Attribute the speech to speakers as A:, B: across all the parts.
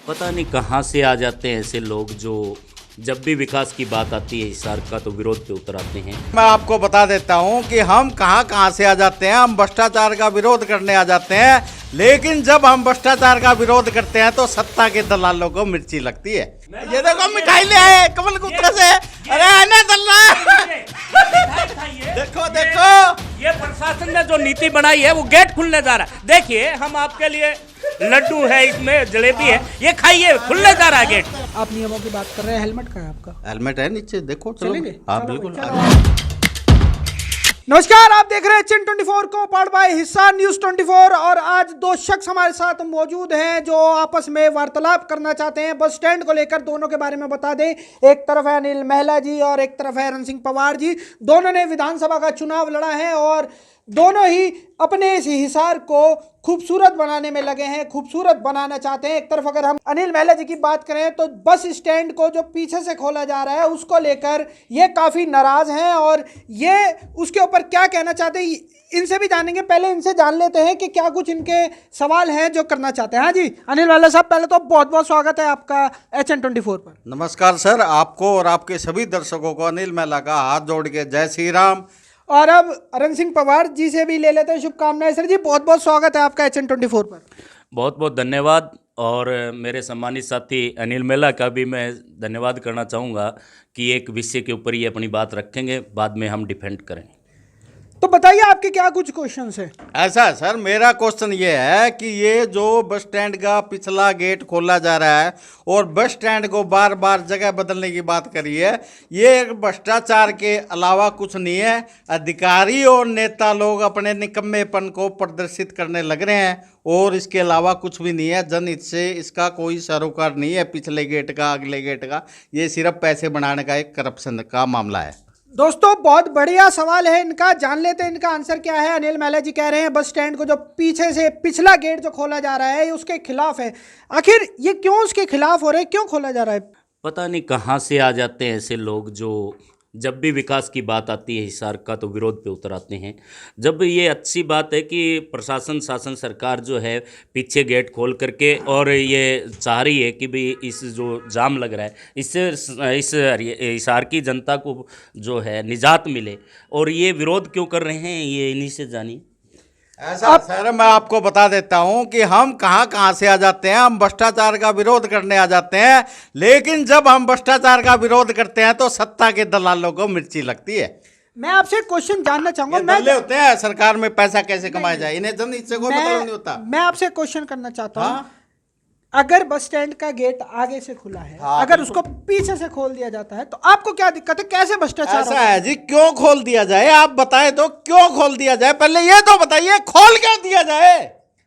A: पता नहीं कहाँ से आ जाते हैं ऐसे लोग जो जब भी विकास की बात आती है हिसार का तो विरोध पे उतर आते हैं।
B: मैं आपको बता देता हूं कि हम कहां से आ जाते हैं। हम भ्रष्टाचार का विरोध करने आ जाते हैं, लेकिन जब हम भ्रष्टाचार का विरोध करते हैं तो सत्ता के दलालों को मिर्ची लगती है। ये देखो मिठाई ले आए कमल गुत्रा से। अरे आना देखो देखो,
A: ये प्रशासन ने जो नीति बनाई है वो गेट खुलने जा रहा है। देखिए हम आपके लिए लड्डू है, इसमें जलेबी है, ये खाइए, खुलने जा रहा है गेट।
C: आप नियमों की बात कर रहे हैं, हेलमेट कहाँ है आपका?
B: हेलमेट है नीचे, देखो
C: चलेंगे?
B: हाँ
C: चलो
B: बिल्कुल।
C: चलो। नमस्कार, आप देख रहे हैं चिन 24 को पार्ट बाय हिसार न्यूज 24। और आज दो शख्स हमारे साथ मौजूद हैं जो आपस में वार्तालाप करना चाहते हैं बस स्टैंड को लेकर। दोनों के बारे में बता दें, एक तरफ है अनिल महिला जी और एक तरफ है रणसिंह पवार जी। दोनों ने विधानसभा का चुनाव लड़ा है और दोनों ही अपने इस हिसार को खूबसूरत बनाने में लगे हैं, खूबसूरत बनाना चाहते हैं। एक तरफ अगर हम अनिल महिला जी की बात करें तो बस स्टैंड को जो पीछे से खोला जा रहा है उसको लेकर ये काफ़ी नाराज़ हैं और ये उसके ऊपर क्या कहना चाहते हैं इनसे भी जानेंगे। पहले इनसे जान लेते हैं कि क्या कुछ इनके सवाल हैं जो करना चाहते हैं। हाँ जी अनिल महिला साहब, पहले तो बहुत बहुत स्वागत है आपका HN24 पर।
B: नमस्कार सर, आपको और आपके सभी दर्शकों को अनिल महिला का हाथ जोड़ के जय श्री राम।
C: और अब रणसिंह पवार जी से भी ले लेते हैं शुभकामनाएं। सर जी बहुत बहुत स्वागत है आपका HN24 पर।
A: बहुत बहुत धन्यवाद। और मेरे सम्मानित साथी अनिल मेला का भी मैं धन्यवाद करना चाहूँगा कि एक विषय के ऊपर ये अपनी बात रखेंगे, बाद में हम डिफेंड करें।
C: तो बताइए आपके क्या कुछ क्वेश्चंस हैं?
B: ऐसा है सर, मेरा क्वेश्चन ये है कि ये जो बस स्टैंड का पिछला गेट खोला जा रहा है और बस स्टैंड को बार बार जगह बदलने की बात करी है, ये एक भ्रष्टाचार के अलावा कुछ नहीं है। अधिकारी और नेता लोग अपने निकम्मेपन को प्रदर्शित करने लग रहे हैं और इसके अलावा कुछ भी नहीं है। जनहित से इसका कोई सरोकार नहीं है, पिछले गेट का अगले गेट का। ये सिर्फ पैसे बनाने का एक करप्शन का मामला है।
C: दोस्तों बहुत बढ़िया सवाल है इनका, जान लेते हैं इनका आंसर क्या है। अनिल महिला जी कह रहे हैं बस स्टैंड को जो पीछे से पिछला गेट जो खोला जा रहा है ये उसके खिलाफ है। आखिर ये क्यों उसके खिलाफ हो रहे हैं, क्यों खोला जा रहा है?
A: पता नहीं कहाँ से आ जाते हैं ऐसे लोग जो जब भी विकास की बात आती है हिसार का तो विरोध पे उतर आते हैं। जब ये अच्छी बात है कि प्रशासन शासन सरकार जो है पीछे गेट खोल करके और ये चाह रही है कि भाई इस जो जाम लग रहा है इससे इस हिसार की जनता को जो है निजात मिले, और ये विरोध क्यों कर रहे हैं ये इन्हीं से जानिए।
B: ऐसा सर, मैं आपको बता देता हूं कि हम कहां से आ जाते हैं। हम भ्रष्टाचार का विरोध करने आ जाते हैं, लेकिन जब हम भ्रष्टाचार का विरोध करते हैं तो सत्ता के दलालों को मिर्ची लगती है।
C: मैं आपसे क्वेश्चन जानना चाहूंगा।
B: दल्ले होते हैं सरकार में, पैसा कैसे कमाया जाए, इन्हें जनहित से कोई मतलब नहीं होता।
C: मैं आपसे क्वेश्चन करना चाहता हूँ।
B: हाँ?
C: अगर बस स्टैंड का गेट आगे से खुला है,
B: हाँ,
C: अगर उसको पीछे से खोल दिया जाता है तो आपको क्या दिक्कत है? कैसे भ्रष्टाचार
B: ऐसा
C: होगा?
B: है जी, क्यों खोल दिया जाए आप बताएं तो, क्यों खोल दिया जाए? पहले ये तो बताइए, खोल क्यों दिया जाए?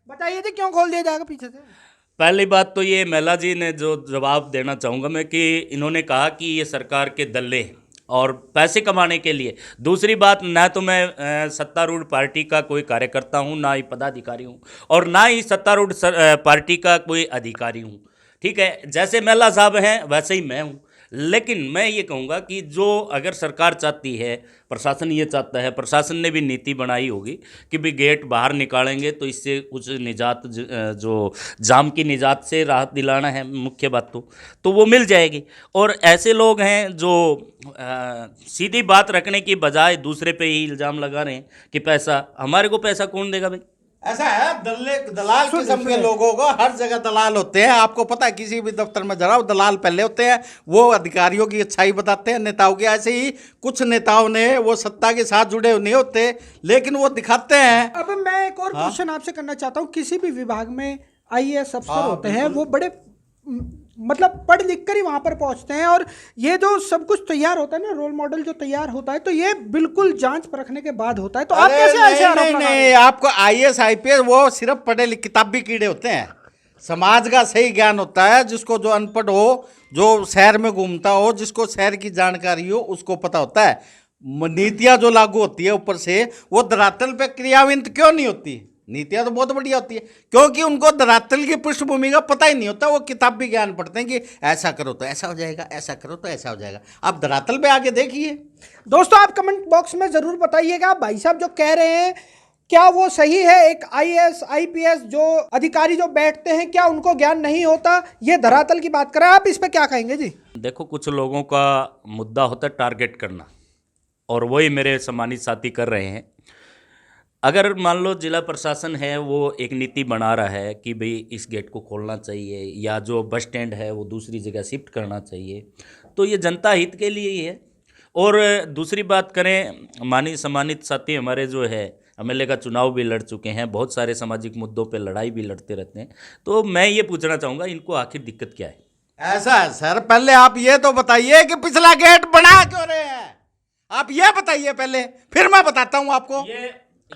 C: बताइए जी क्यों खोल दिया जाएगा पीछे से?
A: पहली बात तो ये महिला जी ने जो जवाब देना चाहूँगा मैं कि इन्होंने कहा कि ये सरकार के दल्ले हैं और पैसे कमाने के लिए। दूसरी बात, ना तो मैं सत्तारूढ़ पार्टी का कोई कार्यकर्ता हूँ, ना ही पदाधिकारी हूँ, और ना ही सत्तारूढ़ पार्टी का कोई अधिकारी हूँ। ठीक है, जैसे महिला साहब हैं वैसे ही मैं हूँ। लेकिन मैं ये कहूँगा कि जो अगर सरकार चाहती है, प्रशासन ये चाहता है, प्रशासन ने भी नीति बनाई होगी कि भी गेट बाहर निकालेंगे तो इससे कुछ निजात जो जाम की निजात से राहत दिलाना है मुख्य बात तो वो मिल जाएगी। और ऐसे लोग हैं जो सीधी बात रखने की बजाय दूसरे पे ही इल्ज़ाम लगा रहे हैं कि पैसा, हमारे को पैसा कौन देगा भाई?
B: ऐसा है, दलाल किस्म के लोगों को हर जगह दलाल होते हैं। आपको पता है, किसी भी दफ्तर में जाओ दलाल पहले होते हैं, वो अधिकारियों की अच्छाई बताते हैं, नेताओं की। ऐसे ही कुछ नेताओं ने वो सत्ता के साथ जुड़े नहीं होते, लेकिन वो दिखाते हैं।
C: अब मैं एक और क्वेश्चन आपसे करना चाहता हूँ। किसी भी विभाग में IAS अफसर होते हैं, वो बड़े मतलब पढ़ लिख कर ही वहां पर पहुंचते हैं और ये जो सब कुछ तैयार होता है ना, रोल मॉडल जो तैयार होता है, तो ये बिल्कुल जांच परखने के बाद होता है। तो आप कैसे ऐसे आरोप लगा रहे हैं?
B: आपको IAS IPS वो सिर्फ पढ़े लिखे किताबी कीड़े होते हैं। समाज का सही ज्ञान होता है, जिसको जो अनपढ़ हो, जो शहर में घूमता हो, जिसको शहर की जानकारी हो, उसको पता होता है। नीतियां जो लागू होती है ऊपर से, वो धरातल पे क्रियान्वित क्यों नहीं होती? नीतियां तो बहुत बढ़िया होती है, क्योंकि उनको धरातल की पृष्ठभूमि का पता ही नहीं होता। वो किताबी ज्ञान पढ़ते हैं कि ऐसा करो तो ऐसा हो जाएगा, ऐसा करो तो ऐसा हो जाएगा। आप धरातल पे आके देखिए।
C: दोस्तों आप कमेंट बॉक्स में जरूर बताइएगा भाई साहब जो कह रहे हैं क्या वो सही है? एक आईएएस आईपीएस जो अधिकारी जो बैठते हैं, क्या उनको ज्ञान नहीं होता? ये धरातल की बात करें, आप इस पे क्या कहेंगे जी?
A: देखो, कुछ लोगों का मुद्दा होता है टारगेट करना, और वही मेरे सम्मानित साथी कर रहे हैं। अगर मान लो जिला प्रशासन है वो एक नीति बना रहा है कि भाई इस गेट को खोलना चाहिए, या जो बस स्टैंड है वो दूसरी जगह शिफ्ट करना चाहिए, तो ये जनता हित के लिए ही है। और दूसरी बात करें, माननीय सम्मानित साथी हमारे जो है एमएलए का चुनाव भी लड़ चुके हैं, बहुत सारे सामाजिक मुद्दों पे लड़ाई भी लड़ते रहते हैं, तो मैं ये पूछना चाहूँगा इनको आखिर दिक्कत क्या है?
B: ऐसा है सर, पहले आप ये तो बताइए कि पिछला गेट बना क्यों रहे हैं? आप ये बताइए पहले, फिर मैं बताता हूँ आपको।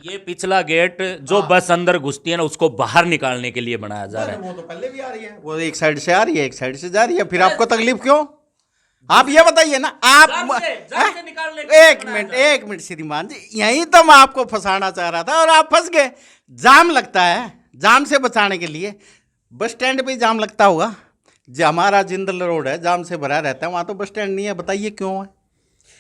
A: ये पिछला गेट जो बस अंदर घुसती है ना, उसको बाहर निकालने के लिए बनाया जा रहा है।
B: वो तो पहले भी आ रही है, वो एक साइड से आ रही है, एक साइड से जा रही है, फिर आपको तकलीफ क्यों? आप ये बताइए ना। आप
A: जाम से निकालने के लिए
B: एक मिनट श्रीमान जी, यही तो मैं आपको फंसाना चाह रहा था और आप फंस गए। जाम लगता है, जाम से बचाने के लिए बस स्टैंड पे जाम लगता होगा। जो हमारा जिंदल रोड है जाम से भरा रहता है, वहां तो बस स्टैंड नहीं है, बताइए क्यों है?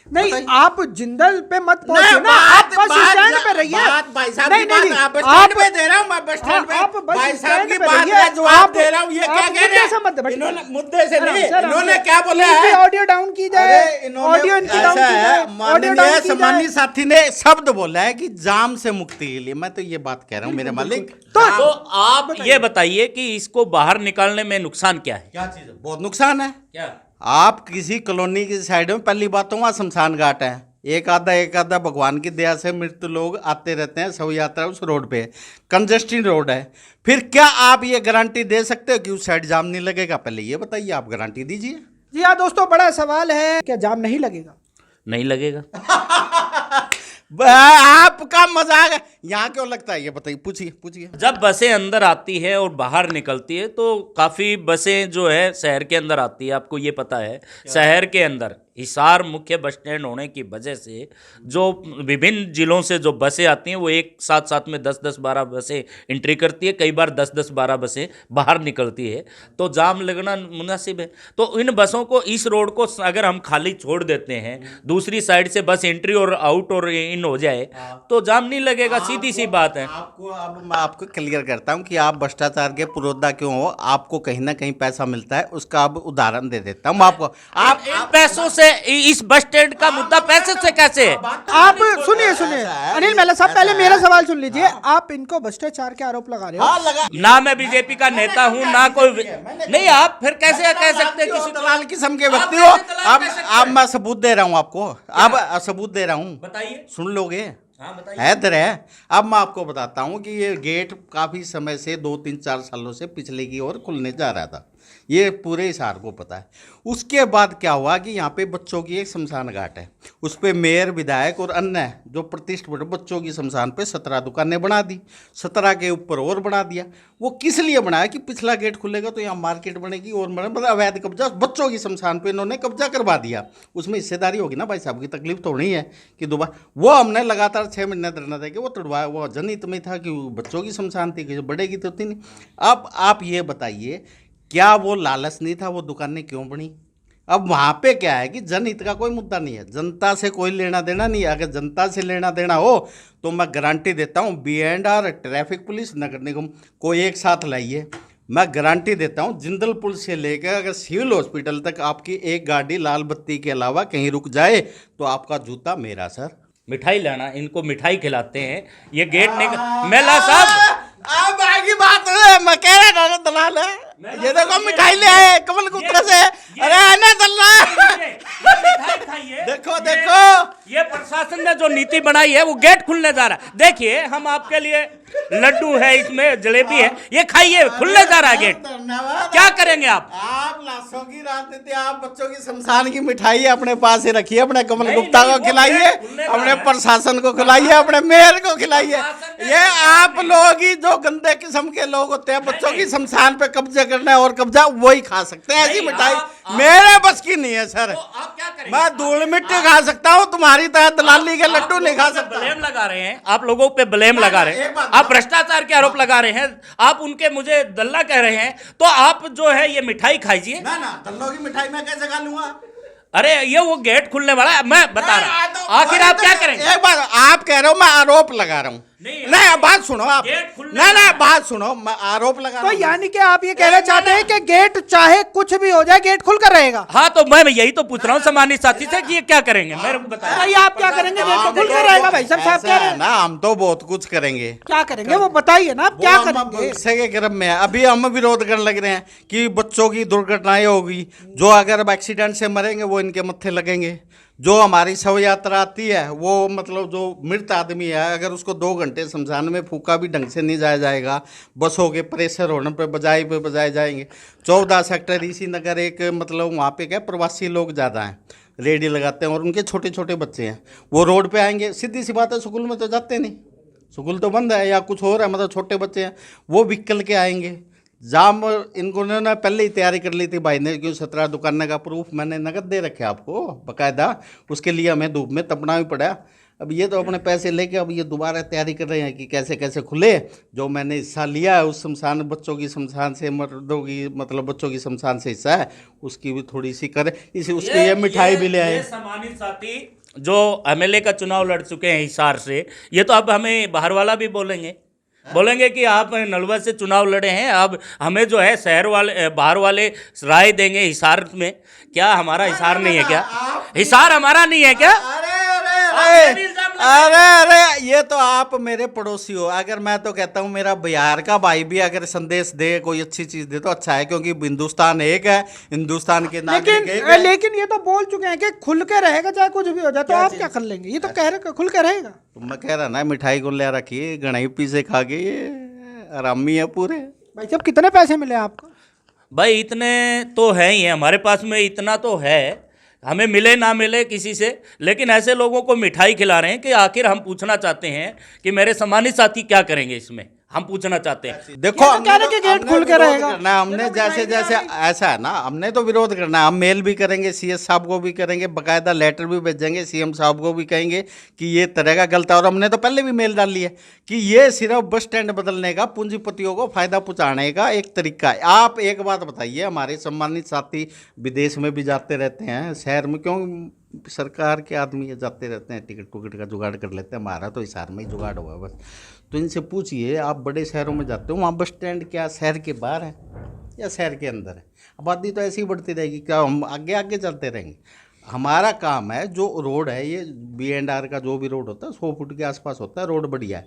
C: नहीं, आप जिंदल पे मत पहुंचिए ना, आप बस स्टैंड पे रहिए।
B: भाई साहब
C: नहीं,
B: की बात
C: नहीं,
B: आप बस स्टैंड पे दे रहा हूं, मैं बस स्टैंड पे
C: आप बस
B: भाई साहब
C: स्टैंड
B: की
C: पे
B: बात
C: रहिए।
B: का जवाब
C: आप-
B: दे रहा हूं। ये
C: आप
B: क्या कह
C: मुद्दे
B: रहे
C: से मत
B: हैं
C: बच-
B: इन्होंने? मुद्दे से नहीं,
C: सर,
B: इन्होंने
C: सर,
B: क्या बोला
C: इनकी
B: है?
C: ऑडियो डाउन की जाए,
B: अरे इन्होंने
C: ऑडियो इनकी डाउन
B: ऐसा
C: की
B: है,
C: जाए, ऑडियो
B: माननीय
C: डाउन की
B: सम्मानित
C: जाए।
B: साथी ने शब्द बोला है कि जाम से मुक्ति के लिए, मैं तो ये बात कह रहा हूँ मेरे मालिक।
A: तो आप ये बताइए कि इसको बाहर निकालने में नुकसान क्या है?
B: क्या चीज है? बहुत नुकसान है।
A: क्या?
B: आप किसी कॉलोनी की साइड में, पहली बात तो वहाँ शमशान घाट है, एक आधा भगवान की दया से मृत लोग आते रहते हैं, शव यात्रा उस रोड पे, कंजेस्टेड रोड है। फिर क्या आप ये गारंटी दे सकते हो कि उस साइड जाम नहीं लगेगा? पहले ये बताइए, आप गारंटी दीजिए।
C: जी हाँ दोस्तों, बड़ा सवाल है, क्या जाम नहीं लगेगा?
A: नहीं लगेगा।
B: आपका मजाक है, यहाँ क्यों लगता है ये बताइए, पूछिए पूछिए।
A: जब बसें अंदर आती है और बाहर निकलती है तो काफ़ी बसें जो है शहर के अंदर आती है, आपको ये पता है? शहर के अंदर हिसार मुख्य बस स्टैंड होने की वजह से जो विभिन्न जिलों से जो बसें आती हैं वो एक साथ साथ में 10-10 12 बसें एंट्री करती है, कई बार 10-10 12 बसें बाहर निकलती है, तो जाम लगना मुनासिब है। तो इन बसों को, इस रोड को अगर हम खाली छोड़ देते हैं, दूसरी साइड से बस एंट्री और आउट और इन हो जाए तो जाम नहीं लगेगा, सीधी सी बात है।
B: आपको अब मैं आपको क्लियर करता हूँ कि आप भ्रष्टाचार के पुरोधा क्यों हो, आपको कहीं ना कहीं पैसा मिलता है, उसका अब उदाहरण दे देता हूँ आपको। आप
A: पैसों से, इस बस स्टैंड का मुद्दा पैसे से कैसे है?
C: आप सुनिए अनिल मेहला साहब, पहले मेरा सवाल सुन लीजिए। आप इनको भ्रष्टाचार के आरोप लगा रहे हो।
A: ना मैं बीजेपी का नेता हूं, ना कोई नहीं। आप फिर कैसे कह सकते हैं किसी
B: दलाल किस्म के व्यक्ति हो? अब मैं सबूत दे रहा हूँ आपको, अब सबूत दे रहा हूँ,
A: बताइए।
B: सुन लोगे?
A: हाँ, बताइए।
B: है दर है। अब मैं आपको बताता हूँ कि ये गेट काफ़ी समय से 2-3-4 सालों से पिछले की ओर खुलने जा रहा था, ये पूरे हिसार को पता है। उसके बाद क्या हुआ कि यहाँ पे बच्चों की एक शमशान घाट है, उस पर मेयर, विधायक और अन्य जो प्रतिष्ठित बच्चों की शमशान पे 17 दुकानें बना दी, 17 के ऊपर और बना दिया। वो किस लिए बनाया कि पिछला गेट खुलेगा तो यहाँ मार्केट बनेगी और मतलब अवैध कब्जा बच्चों की शमशान पे इन्होंने कब्जा करवा दिया। उसमें हिस्सेदारी होगी ना भाई साहब की, तकलीफ तो नहीं है कि दोबारा। वो हमने लगातार 6 महीने धरना देके वो तोड़वाया, वो जनहित में था कि बच्चों की शमशान थी, कि बढ़ेगी तो थी नहीं। अब आप ये बताइए, क्या वो लालच नहीं था? वो दुकानें क्यों बनी? अब वहाँ पे क्या है कि जनहित का कोई मुद्दा नहीं है, जनता से कोई लेना देना नहीं है। अगर जनता से लेना देना हो तो मैं गारंटी देता हूँ B&R, ट्रैफिक पुलिस, नगर निगम को एक साथ लाइए, मैं गारंटी देता हूँ जिंदल पुल से लेकर अगर सिविल हॉस्पिटल तक आपकी एक गाड़ी लाल बत्ती के अलावा कहीं रुक जाए तो आपका जूता मेरा सर।
A: मिठाई लाना, इनको मिठाई खिलाते हैं, ये गेट नहीं। मेला साहब
B: अब आगे बात है, मैं कह रहा था दलाल है, ये देखो मिठाई ले आए कमल गुप्ता से। अरे आने
A: मिठाई खाइए।
B: देखो देखो,
A: ये प्रशासन ने जो नीति बनाई है वो गेट खुलने जा रहा है। देखिए, हम आपके लिए लड्डू है, इसमें जलेबी है, ये खाइए, खुलने जा रहा है गेट। क्या करेंगे आप?
B: आप लाशों की राजनीति, आप बच्चों की शमशान की मिठाई अपने पास ही रखिए, अपने कमल गुप्ता को खिलाइए, अपने प्रशासन को खिलाइए, अपने मेयर को खिलाइए। ये आप लोग ही जो गंदे किस्म के लोग होते हैं, बच्चों की शमशान पे कब्जा करना और कब्जा वही खा सकते हैं। ऐसी मिठाई मेरे बस की नहीं है सर। मैं धूल मिट्टी खा सकता हूँ, तुम्हारी तरह दलाली के लड्डू नहीं खा सकता।
A: ब्लेम लगा रहे हैं आप, लोगों पे ब्लेम लगा रहे हैं आप, भ्रष्टाचार के आरोप लगा रहे हैं आप, उनके मुझे दल्ला कह रहे हैं, तो आप जो है ये मिठाई खाइए
B: ना। दल्लों की मिठाई मैं कैसे खा लूंगा?
A: अरे ये वो गेट खुलने वाला है, मैं बता रहा हूं। आखिर आप क्या करेंगे?
B: एक बार आप कह रहे हो, मैं आरोप लगा रहा हूँ,
A: नहीं,
B: नहीं बात सुनो आप,
A: गेट खुलने
B: नहीं नहीं बात सुनो, मैं आरोप लगा
C: तो यानी कि आप ये कहना चाहते हैं कि गेट चाहे कुछ भी हो जाए गेट खुलकर रहेगा?
A: हाँ, तो मैं यही तो पूछ रहा हूँ सम्मानित साथी से कि ये क्या करेंगे, मेरे को बताइए।
C: बताइए आप क्या करेंगे? गेट तो खुलकर रहेगा भाई साहब, साहब कह रहे हैं।
B: ना हम तो बहुत कुछ करेंगे।
C: क्या करेंगे वो बताइए ना, आप क्या करेंगे?
B: भविष्य के क्रम में है। अभी हम विरोध करने लग रहे हैं कि बच्चों की दुर्घटनाएं होगी, जो अगर एक्सीडेंट से मरेंगे वो इनके मत्थे लगेंगे। जो हमारी शव यात्रा आती है वो मतलब जो मृत आदमी है अगर उसको 2 घंटे शमशान में फूका भी ढंग से नहीं जाया जाएगा, बसों के प्रेशर होने पे बजाए जाएंगे। 14 सेक्टर इसी नगर एक मतलब वहाँ पे क्या प्रवासी लोग ज़्यादा हैं, रेडी लगाते हैं और उनके छोटे छोटे बच्चे हैं, वो रोड पे आएंगे। सीधी सी बात है, स्कूल में तो जाते नहीं, स्कूल तो बंद है या कुछ और है, मतलब छोटे बच्चे हैं वो निकल के आएंगे। जाम इनको ने पहले ही तैयारी कर ली थी भाई ने, क्यों 17 दुकान का प्रूफ मैंने नगद दे रखे आपको बकायदा, उसके लिए हमें धूप में तपना भी पड़ा। अब ये तो अपने पैसे लेके अब ये दोबारा तैयारी कर रहे हैं कि कैसे कैसे खुले। जो मैंने हिस्सा लिया है उस शमशान, बच्चों की शमशान से, मर्दों की मतलब बच्चों की शमशान से हिस्सा है, उसकी भी थोड़ी सी करे, इसी उसके ये मिठाई भी ले आए।
A: सम्मानित साथी जो एमएलए का चुनाव लड़ चुके हैं हिसार से, ये तो अब हमें बाहर वाला भी बोलेंगे कि आप नलवा से चुनाव लड़े हैं, अब हमें जो है शहर वाले बाहर वाले राय देंगे हिसार में। क्या हमारा हिसार नहीं है क्या? हिसार हमारा नहीं है क्या?
B: अरे ये तो आप मेरे पड़ोसी हो। अगर मैं तो कहता हूँ मेरा बिहार का भाई भी अगर संदेश दे, कोई अच्छी चीज दे तो अच्छा है, क्योंकि हिंदुस्तान एक है, हिंदुस्तान के नागरिक एक है।
C: लेकिन ये तो बोल चुके हैं कि खुल के रहेगा चाहे कुछ भी हो जाए, तो आप क्या कर लेंगे? ये तो कह रहे खुल के रहेगा।
B: तो मैं कह रहा ना मिठाई को ले रखिए, गणाई पीसे खा के ये आरामी है पूरे।
C: भाई साहब कितने पैसे मिले आपको?
A: भाई इतने तो है ही है हमारे पास में, इतना तो है, हमें मिले ना मिले किसी से, लेकिन ऐसे लोगों को मिठाई खिला रहे हैं कि आखिर हम पूछना चाहते हैं कि मेरे सम्मानित साथी क्या करेंगे इसमें, हम पूछना चाहते हैं।
B: देखो
C: हमने तो गेट खुल के रहेगा,
B: हमने जैसे जैसे ऐसा है ना, हमने तो विरोध करना है। हम मेल भी करेंगे, सीएस साहब को भी करेंगे, बकायदा लेटर भी भेजेंगे, सीएम साहब को भी कहेंगे कि ये तरह का गलत है। और हमने तो पहले भी मेल डाली है कि ये सिर्फ बस स्टैंड बदलने का, पूंजीपतियों को फायदा पहुंचाने का एक तरीका है। आप एक बात बताइए, हमारे सम्मानित साथी विदेश में भी जाते रहते हैं, शहर में क्यों सरकार के आदमी जाते रहते हैं, टिकट टुकट का जुगाड़ कर लेते हैं। हमारा तो हिसार में ही जुगाड़ हुआ बस। तो इनसे पूछिए, आप बड़े शहरों में जाते हो, वहाँ बस स्टैंड क्या शहर के बाहर है या शहर के अंदर है? आबादी तो ऐसी ही बढ़ती रहेगी, क्या हम आगे आगे चलते रहेंगे? हमारा काम है, जो रोड है ये B&R का जो भी रोड होता है 100 फुट के आसपास होता है, रोड बढ़िया है।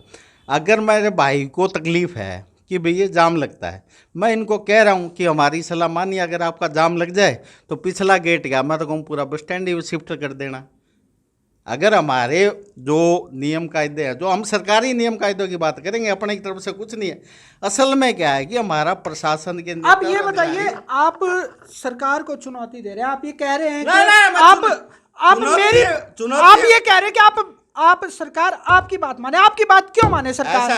B: अगर मेरे भाई को तकलीफ़ है कि भैया जाम लगता है, मैं इनको कह रहा हूँ कि हमारी सलाह मानिए, अगर आपका जाम लग जाए तो पिछला गेट गया, मैं तो कहूँ पूरा बस स्टैंड ही शिफ्ट कर देना। अगर हमारे जो नियम कायदे हैं, जो हम सरकारी नियम कायदों की बात करेंगे, अपने की तरफ से कुछ नहीं है। असल में क्या है कि हमारा प्रशासन के
C: आप ये बताइए, आप सरकार को चुनौती दे रहे हैं, आप ये कह रहे हैं कि आप ये कह रहे हैं कि आप सरकार आपकी बात माने। आपकी बात क्यों माने सरकार?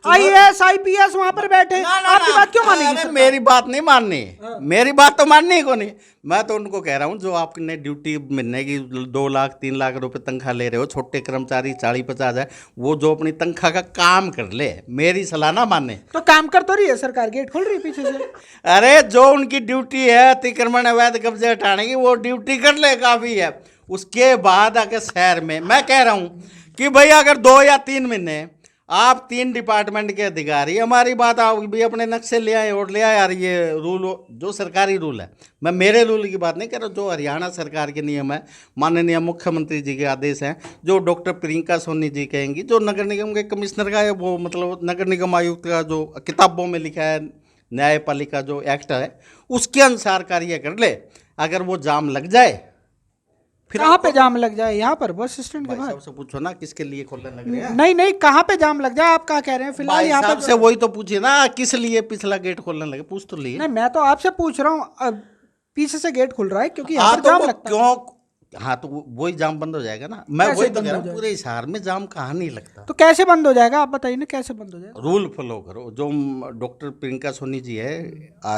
C: IAS IPS वहां पर बैठे, आपकी बात क्यों मानेगी?
B: मेरी बात नहीं माननी, मेरी बात तो माननी को नहीं। मैं तो उनको कह रहा हूँ, जो आपने ड्यूटी महीने की 2 लाख 3 लाख रुपए तनख्वाह ले रहे हो, छोटे कर्मचारी 40-50 हज़ार, वो जो अपनी तनख्वाह का काम कर ले, मेरी सलाह ना माने।
C: तो काम कर तो रही है सरकार, गेट खोल रही है पीछे से।
B: अरे जो उनकी ड्यूटी है अतिक्रमण अवैध कब्जे हटाने की, वो ड्यूटी कर ले, काफ़ी है। उसके बाद आके शहर में मैं कह रहा हूँ कि भाई अगर 2 या 3 महीने आप 3 डिपार्टमेंट के अधिकारी हमारी बात आओ भी अपने नक्शे ले आए और ले आए यार, ये रूल जो सरकारी रूल है, मैं मेरे रूल की बात नहीं कर रहा, जो हरियाणा सरकार के नियम है, माननीय मुख्यमंत्री जी के आदेश हैं, जो डॉक्टर प्रियंका सोनी जी कहेंगी, जो नगर निगम के कमिश्नर का है, वो मतलब नगर निगम आयुक्त का जो किताबों में लिखा है, न्यायपालिका जो एक्ट है, उसके अनुसार कार्य कर ले। अगर वो जाम लग जाए,
C: फिर कहाँ पे जाम लग जाए? यहाँ पर बस स्टैंड के बाहर?
B: सबसे पूछो ना किसके लिए खोलने लग रहे हैं।
C: नहीं कहाँ पे जाम लग जाए आप क्या कह रहे हैं? फिलहाल यहाँ पर
B: से वही तो पूछिए ना, किस लिए पिछला गेट खोलने लगे, पूछ तो लिए।
C: नहीं, मैं तो आपसे पूछ रहा हूँ, पीछे से गेट खुल रहा है क्योंकि यहाँ पर जाम लगता है।
B: क्यों? हाँ तो वही जाम बंद हो जाएगा ना। मैं वही तो कह रहा हूँ, पूरे हिसार में जाम कहाँ नहीं लगता।
C: तो कैसे बंद हो जाएगा आप बताइए ना, कैसे बंद हो जाएगा?
B: रूल फॉलो करो। जो डॉक्टर प्रियंका सोनी जी है,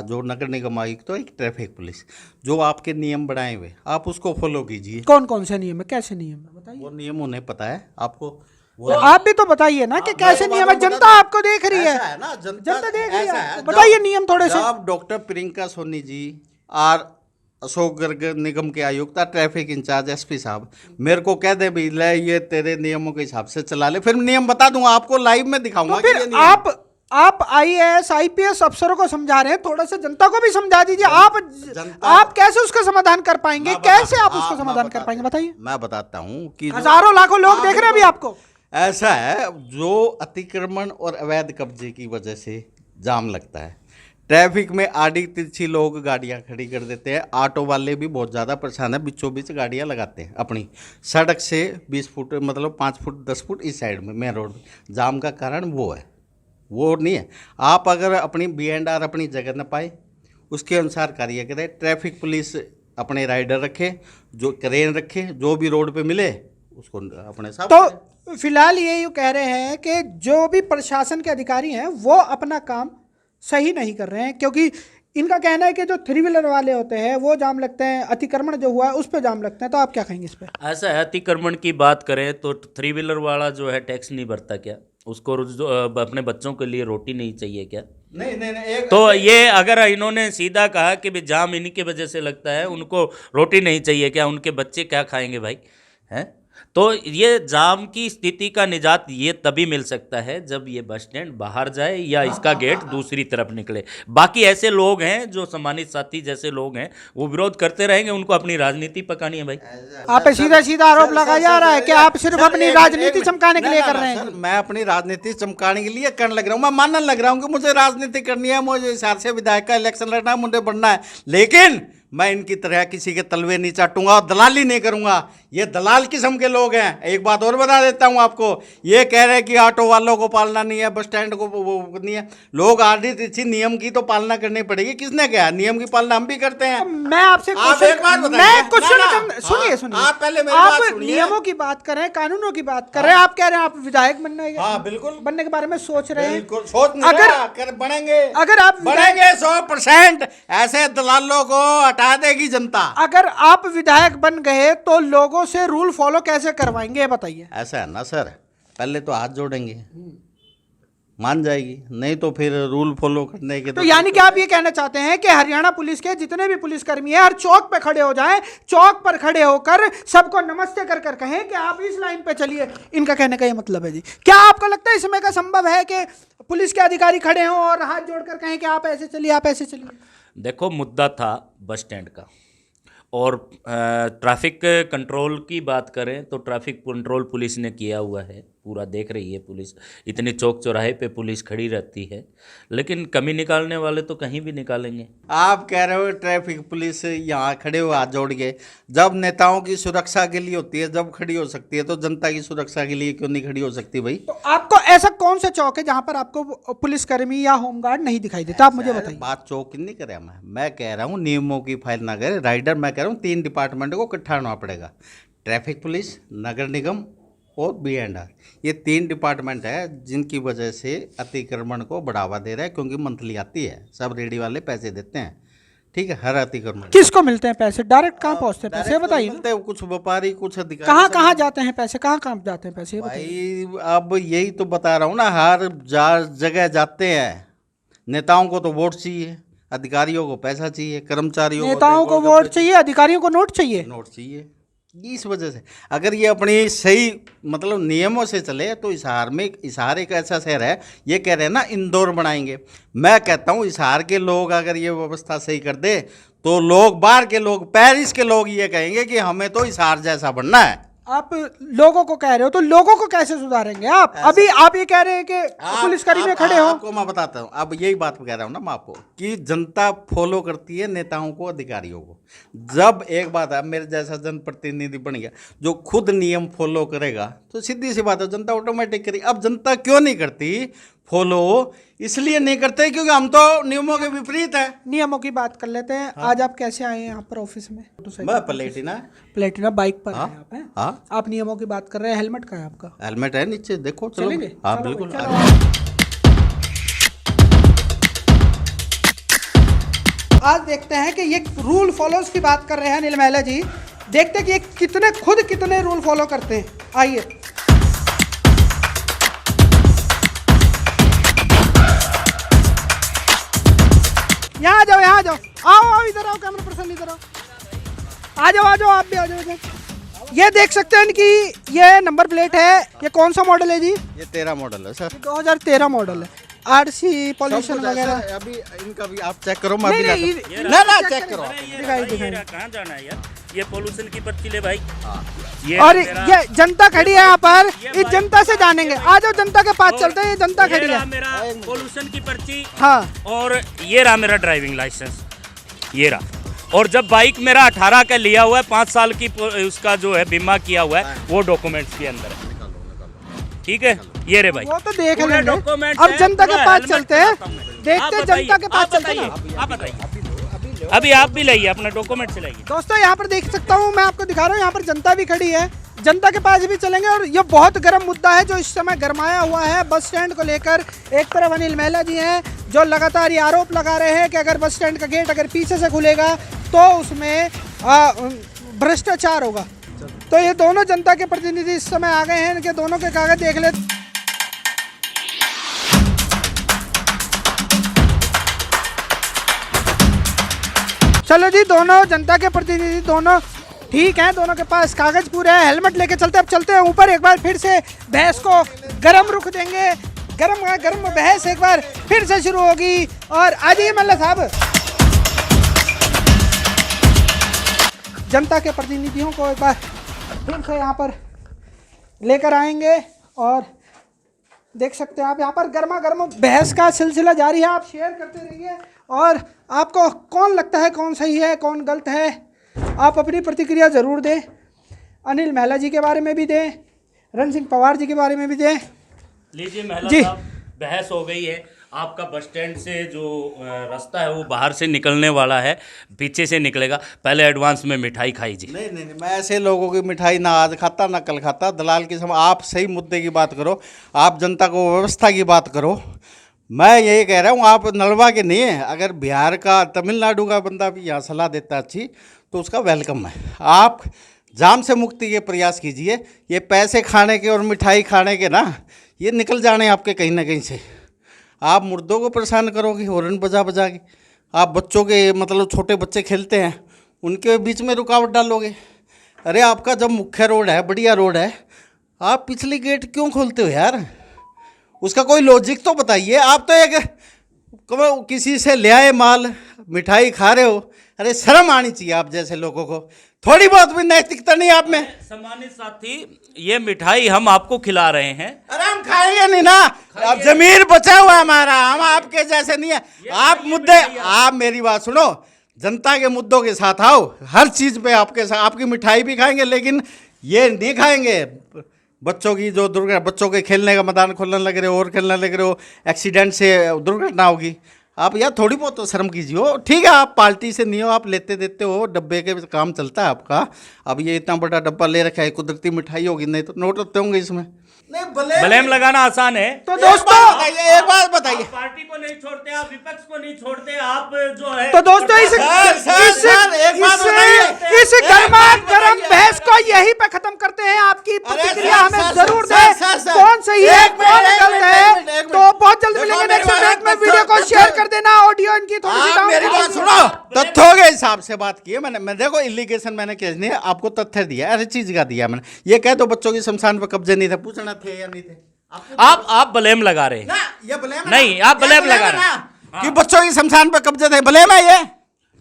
B: जो नगर निगम आयुक्त तो एक ट्रैफिक पुलिस, जो आपके नियम बनाए हुए आप उसको फॉलो कीजिए।
C: कौन कौन से नियम है, कैसे नियम है बताइए?
B: वो नियम उन्हें पता है, आपको
C: तो आप भी तो बताइए ना कि कैसे नियम है। जनता आपको देख रही है
B: ना,
C: जनता देख रही है, बताइए नियम थोड़े से।
B: जब डॉक्टर प्रियंका सोनी जी और अशोक गर्ग निगम के आयुक्त ट्रैफिक इंचार्ज एसपी साहब मेरे को कह दे भी ले ये तेरे नियमों के हिसाब से चला ले, फिर नियम बता दूंगा आपको, लाइव में दिखाऊंगा
C: तो फिर आप आईएएस आईपीएस अफसरों को समझा रहे हैं, थोड़ा सा जनता को भी समझा दीजिए। आप कैसे उसका समाधान कर पाएंगे, कैसे आप उसका समाधान कर पाएंगे बताइए।
B: मैं बताता हूँ कि
C: हजारों लाखों लोग देख रहे हैं अभी आपको।
B: ऐसा है, जो अतिक्रमण और अवैध कब्जे की वजह से जाम लगता है, ट्रैफिक में आड़ी तिरछी लोग गाड़ियां खड़ी कर देते हैं, ऑटो वाले भी बहुत ज़्यादा परेशान है, बीचों बीच गाड़ियां लगाते हैं अपनी सड़क से 20 फुट मतलब 5 फुट 10 फुट इस साइड में मेन रोड। जाम का कारण वो है, वो नहीं है। आप अगर अपनी B&R अपनी जगह न पाए उसके अनुसार कार्य करें, ट्रैफिक पुलिस अपने राइडर रखे, जो क्रेन रखे, जो भी रोड पे मिले उसको अपने साथ।
C: तो फिलहाल ये यूँ कह रहे हैं कि जो भी प्रशासन के अधिकारी हैं वो अपना काम सही नहीं कर रहे हैं, क्योंकि इनका कहना है कि जो 3 व्हीलर वाले होते हैं वो जाम लगते हैं, अतिक्रमण जो हुआ है उस पर जाम लगते हैं। तो आप क्या कहेंगे इस पर?
A: ऐसा है, अतिक्रमण की बात करें तो 3 व्हीलर वाला जो है टैक्स नहीं भरता क्या? उसको अपने बच्चों के लिए रोटी नहीं चाहिए क्या?
B: नहीं
A: तो ये अगर इन्होंने सीधा कहा कि भाई जाम इन्हीं की वजह से लगता है, उनको रोटी नहीं चाहिए क्या? उनके बच्चे क्या खाएंगे भाई? हैं? तो ये जाम की स्थिति का निजात ये तभी मिल सकता है जब ये बस स्टैंड बाहर जाए या इसका गेट दूसरी तरफ निकले। बाकी ऐसे लोग हैं जो सम्मानित साथी जैसे लोग हैं वो विरोध करते रहेंगे, उनको अपनी राजनीति पकानी है भाई।
C: आप पे सीधा सीधा आरोप लगाया जा रहा है कि आप सिर्फ अपनी राजनीति चमकाने के लिए कर रहे हैं।
B: मैं अपनी राजनीति चमकाने के लिए करने लग रहा हूँ, मैं मानने लग रहा हूँ कि मुझे राजनीति करनी है, मुझे हिसाब से विधायक का इलेक्शन लड़ना है, मुझे बढ़ना है, लेकिन मैं इनकी तरह किसी के तलवे नहीं चाटूंगा और दलाली नहीं करूंगा। ये दलाल किस्म के लोग हैं। एक बात और बता देता हूं आपको, ये कह रहे हैं कि ऑटो वालों को पालना नहीं है, बस स्टैंड को वो नहीं है। लोग आधी तिरछी नियम की तो पालना करनी पड़ेगी। किसने कहा? नियम की पालना हम भी करते हैं।
C: मैं आपसे सुनिए,
B: आप पहले मेरी बात सुनिए।
C: नियमों की बात कर रहे हैं, कानूनों की बात कर रहे हैं, आप कह रहे हैं आप विधायक
B: बिल्कुल
C: बनने के बारे में सोच रहे हैं।
B: अगर बढ़ेंगे,
C: अगर आप
B: बढ़ेंगे 100%, ऐसे दलालों को हटा देगी जनता।
C: अगर आप विधायक बन गए तो लोगों से रूल फॉलो कैसे करवाएंगे बताइए।
B: ऐसा है ना सर, पहले तो हाथ जोड़ेंगे, मान जाएगी, नहीं तो फिर रूल फॉलो करने के।
C: तो यानी कि आप ये कहना चाहते हैं कि हरियाणा पुलिस के जितने भी पुलिसकर्मी हैं हर चौक पे खड़े हो जाएं, चौक पर खड़े होकर सबको नमस्ते कर कर कहें कि आप इस लाइन पे चलिए। इनका कहने का ये मतलब है जी। क्या आपको लगता है इस समय का संभव है कि पुलिस के अधिकारी खड़े हों और हाथ जोड़कर कहें कि आप ऐसे चलिए, आप ऐसे चलिए?
A: देखो, मुद्दा था बस स्टैंड का, और ट्रैफिक कंट्रोल की बात करें तो ट्रैफिक कंट्रोल पुलिस ने किया हुआ है, पूरा देख रही है पुलिस। इतनी चौक चौराहे पे पुलिस खड़ी रहती है, लेकिन कमी निकालने वाले तो कहीं भी निकालेंगे।
B: आप कह रहे हो ट्रैफिक पुलिस यहाँ खड़े हो हाथ जोड़ के, जब नेताओं की सुरक्षा के लिए होती है, जब खड़ी हो सकती है, तो जनता की सुरक्षा के लिए क्यों नहीं खड़ी हो सकती भाई?
C: तो आपको ऐसा कौन सा चौक है जहां पर आपको पुलिसकर्मी या होमगार्ड नहीं दिखाई देता? आप मुझे बताइए।
B: बात चौक की नहीं कर रहा मैं कह रहा हूँ नियमों की फाइल ना करे राइडर। मैं कह रहा हूँ 3 डिपार्टमेंट को इकट्ठा होना पड़ेगा, ट्रैफिक पुलिस, नगर निगम और B&R। ये 3 डिपार्टमेंट है जिनकी वजह से अतिक्रमण को बढ़ावा दे रहा है, क्योंकि मंथली आती है, सब रेडी वाले पैसे देते हैं, ठीक है, हर अतिक्रमण।
C: किसको मिलते हैं पैसे? डायरेक्ट कहाँ पहुँचते हैं पैसे बताइए?
B: कुछ व्यापारी, कुछ अधिकारी।
C: कहाँ जाते हैं पैसे, कहाँ जाते हैं पैसे
B: भाई? अब यही तो बता रहा हूँ ना, हर जगह जाते हैं। नेताओं को तो वोट चाहिए, अधिकारियों को पैसा चाहिए, कर्मचारियों
C: नेताओं को वोट चाहिए, अधिकारियों को नोट चाहिए।
B: नोट चाहिए। इस वजह से अगर ये अपनी सही मतलब नियमों से चले तो हिसार एक ऐसा शहर है, ये कह रहे हैं ना इंदौर बनाएंगे। मैं कहता हूँ हिसार के लोग अगर ये व्यवस्था सही कर दे तो लोग, बाहर के लोग, पेरिस के लोग ये कहेंगे कि हमें तो हिसार जैसा बनना है।
C: आप लोगों को कह रहे हो तो लोगों को कैसे सुधारेंगे आप? अभी आप ये कह रहे हैं कि पुलिसकर्मी में खड़े हो।
B: आपको मैं बताता हूँ, अब यही बात कह रहा हूँ ना मैं आपको, कि जनता फॉलो करती है नेताओं को, अधिकारियों को। जब एक बात है, मेरे जैसा जनप्रतिनिधि बन गया जो खुद नियम फॉलो करेगा, तो सीधी सी बात है जनता ऑटोमेटिक करेगी। अब जनता क्यों नहीं करती फॉलो? इसलिए नहीं करते क्योंकि हम तो नियमों के विपरीत है।
C: नियमों की बात कर लेते हैं। हाँ। आज आप कैसे आए हैं यहाँ पर ऑफिस में?
B: मैं प्लेटिना
C: बाइक पर
B: हाँ?
C: हैं आप हैं?
B: हाँ?
C: आप नियमों की बात कर रहे हैं, हेलमेट का है आपका?
B: हेलमेट है नीचे, देखो।
C: चलेंगे?
B: हाँ बिल्कुल।
C: आज देखते हैं कि ये रूल फॉलोज की बात कर रहे हैं अनिल महिला जी, देखते हैं कि ये कितने रूल फॉलो करते हैं। आइए। यहाँ आ जाओ, आओ इधर आओ, कैमरा पर्सन इधर आओ। आ जाओ आप भी आ जाओ। ये देख सकते हैं कि ये नंबर प्लेट है। ये कौन सा मॉडल है जी?
B: ये 13 मॉडल है सर।
C: 2013 मॉडल है। आरसी पॉल्यूशन वगैरह
B: अभी इनका भी आप चेक करो। मैं
C: नहीं,
B: भी ना चेक करो।
A: कहाँ जाना है यार? ये पोल्यूशन की पर्ची ले भाई।
C: और ये जनता खड़ी है यहाँ पर, इस जनता से जानेंगे। आ जाओ जनता के पास चलते हैं। ये जनता खड़ी है।
A: मेरा पोल्यूशन की पर्ची,
C: हाँ,
A: और ये रहा मेरा ड्राइविंग लाइसेंस, ये रहा। और जब बाइक मेरा 18 का लिया हुआ है, 5 साल की उसका जो है बीमा किया हुआ है, वो डॉक्यूमेंट्स के अंदर है। ठीक है, ये रे भाई,
C: वो तो देख लेंगे।
A: डॉक्यूमेंट
C: अब जनता के पास चलते हैं, देखते हैं जनता के पास चलते हैं।
A: आप बताइए, अभी आप भी लाइए अपना डॉक्यूमेंट से लाइए।
C: दोस्तों यहाँ पर देख सकता हूँ, मैं आपको दिखा रहा हूँ, यहाँ पर जनता भी खड़ी है। जनता के पास भी चलेंगे। और ये बहुत गर्म मुद्दा है जो इस समय गरमाया हुआ है बस स्टैंड को लेकर। एक तरफ अनिल महिला जी हैं जो लगातार ये आरोप लगा रहे हैं कि अगर बस स्टैंड का गेट अगर पीछे से खुलेगा तो उसमें भ्रष्टाचार होगा। तो ये दोनों जनता के प्रतिनिधि इस समय आ गए हैं। इनके दोनों के कागज देख ले। चलो जी, दोनों जनता के प्रतिनिधि दोनों ठीक है, दोनों के पास कागज पूरे हैं। हेलमेट लेके चलते। अब चलते हैं ऊपर। एक बार फिर से बहस को गरम रुख देंगे। गरम बहस एक बार फिर से शुरू होगी। और आ जाइए मल्ला साहब। जनता के प्रतिनिधियों को एक बार फिर से यहाँ पर लेकर आएंगे। और देख सकते हैं आप यहाँ पर गर्मा गर्म बहस का सिलसिला जारी है। आप शेयर करते रहिए। और आपको कौन लगता है कौन सही है कौन गलत है, आप अपनी प्रतिक्रिया ज़रूर दें। अनिल महिला जी के बारे में भी दें, रण सिंह पवार जी के बारे में भी दें।
A: लीजिए महिला
C: जी।
A: साहब, बहस हो गई है। आपका बस स्टैंड से जो रास्ता है वो बाहर से निकलने वाला है, पीछे से निकलेगा। पहले एडवांस में मिठाई खाई जी।
B: नहीं, मैं ऐसे लोगों की मिठाई ना आज खाता ना कल खाता। दलाल की समय आप सही मुद्दे की बात करो। आप जनता को व्यवस्था की बात करो। मैं यही कह रहा हूँ, आप नलवा के नहीं है। अगर बिहार का तमिलनाडु का बंदा भी यहाँ सलाह देता अच्छी तो उसका वेलकम है। आप जाम से मुक्ति के प्रयास कीजिए। ये पैसे खाने के और मिठाई खाने के ना, ये निकल जाने आपके कहीं ना कहीं से। आप मुर्दों को परेशान करोगे हॉर्न बजा बजा के। आप बच्चों के मतलब छोटे बच्चे खेलते हैं उनके बीच में रुकावट डालोगे। अरे आपका जब मुख्य रोड है, बढ़िया रोड है, आप पिछली गेट क्यों खोलते हो यार? उसका कोई लॉजिक तो बताइए। आप तो एक किसी से ले आए माल मिठाई खा रहे हो। अरे शर्म आनी चाहिए आप जैसे लोगों को। थोड़ी बहुत भी नैतिकता नहीं आप में।
A: सम्मानित साथी, ये मिठाई हम आपको खिला रहे हैं।
B: अरे हम खाएंगे नहीं ना, अब जमीन बचा हुआ है हमारा। हम आपके जैसे नहीं है। आप मुद्दे, आप मेरी बात सुनो, जनता के मुद्दों के साथ आओ। हर चीज़ पे आपके साथ, आपकी मिठाई भी खाएंगे, लेकिन ये नहीं खाएंगे बच्चों की जो दुर्घटना, बच्चों के खेलने का मैदान खोलने लग रहे हो और खेलने लग रहे हो, एक्सीडेंट से दुर्घटना होगी। आप यार थोड़ी बहुत तो शर्म कीजिए हो। ठीक है, आप पार्टी से नहीं हो, आप लेते देते हो, डब्बे के काम चलता है आपका। अब ये इतना बड़ा डब्बा ले रखा है, कुदरती मिठाई होगी, नहीं तो नोट होते होंगे इसमें। नहीं,
A: ब्लेम लगाना आसान है।
C: तो दोस्तों
B: एक बात बताइए,
A: पार्टी को नहीं छोड़ते, आप विपक्ष को नहीं छोड़ते, आप जो है।
C: तो दोस्तों इस गर्मा गर्म बहस को यहीं पे खत्म करते हैं। आपकी प्रतिक्रिया हमें जरूर दें, कौन सही है कौन गलत है। तो बहुत जल्द मिलेंगे नेक्स्ट अपडेट में। वीडियो को शेयर कर देना। ऑडियो इनकी थोड़ी सी
B: मेरी बात सुनो। तथ्यों के हिसाब से बात की है मैं देखो, इलीगेशन मैंने केस नहीं है, आपको तथ्य दिया, हर चीज का दिया मैंने। ये कह दो बच्चों की शमशान पर कब्जे नहीं थे, पूछना थे या नहीं थे?
A: आप ब्लेम लगा रहे हैं
B: ना, ये ब्लेम
A: नहीं, आप ब्लेम लगा रहे हैं
B: कि बच्चों की शमशान पर कब्जे थे। ब्लेम है ये?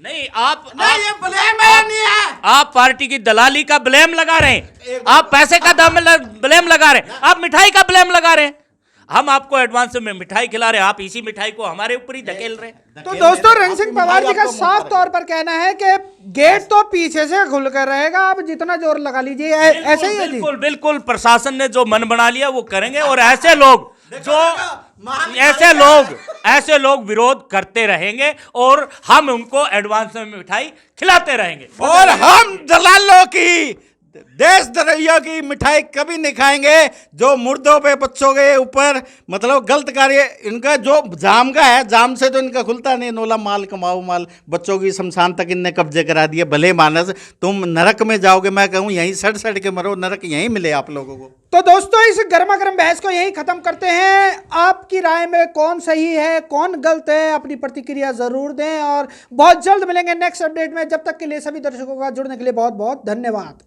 A: नहीं, आप
B: ये ब्लेम है या नहीं है?
A: आप पार्टी की दलाली का ब्लेम लगा रहे हैं, आप पैसे का ब्लेम लगा रहे हैं, आप मिठाई का ब्लेम लगा रहे हैं। हम आपको एडवांस में मिठाई खिला रहे हैं, आप इसी मिठाई को हमारे ऊपर ही धकेल रहे हैं।
C: तो दोस्तों रण सिंह पवार जी का साफ तौर पर कहना है कि गेट तो पीछे से खुलकर रहेगा, आप जितना जोर लगा लीजिए ऐसे ही है जी।
A: बिल्कुल बिल्कुल, प्रशासन ने जो मन बना लिया वो करेंगे। और ऐसे लोग विरोध करते रहेंगे और हम उनको एडवांस में मिठाई खिलाते रहेंगे।
B: और हम दलालों की देशद्रोहियों की मिठाई कभी नहीं खाएंगे जो मुर्दों पे बच्चों के ऊपर मतलब गलत कार्य। इनका जो जाम का है, जाम से तो इनका खुलता नहीं। नोला माल कमाओ माल, बच्चों की शमशान तक इनने कब्जे करा दिए। भले मानस तुम नरक में जाओगे, मैं कहूँ यहीं सड़ सड़ के मरो, नरक यहीं मिले आप लोगों को।
C: तो दोस्तों इस गर्मा गर्म बहस को यही खत्म करते हैं। आपकी राय में कौन सही है कौन गलत है, अपनी प्रतिक्रिया जरूर दें और बहुत जल्द मिलेंगे नेक्स्ट अपडेट में। जब तक के लिए सभी दर्शकों का जुड़ने के लिए बहुत बहुत धन्यवाद।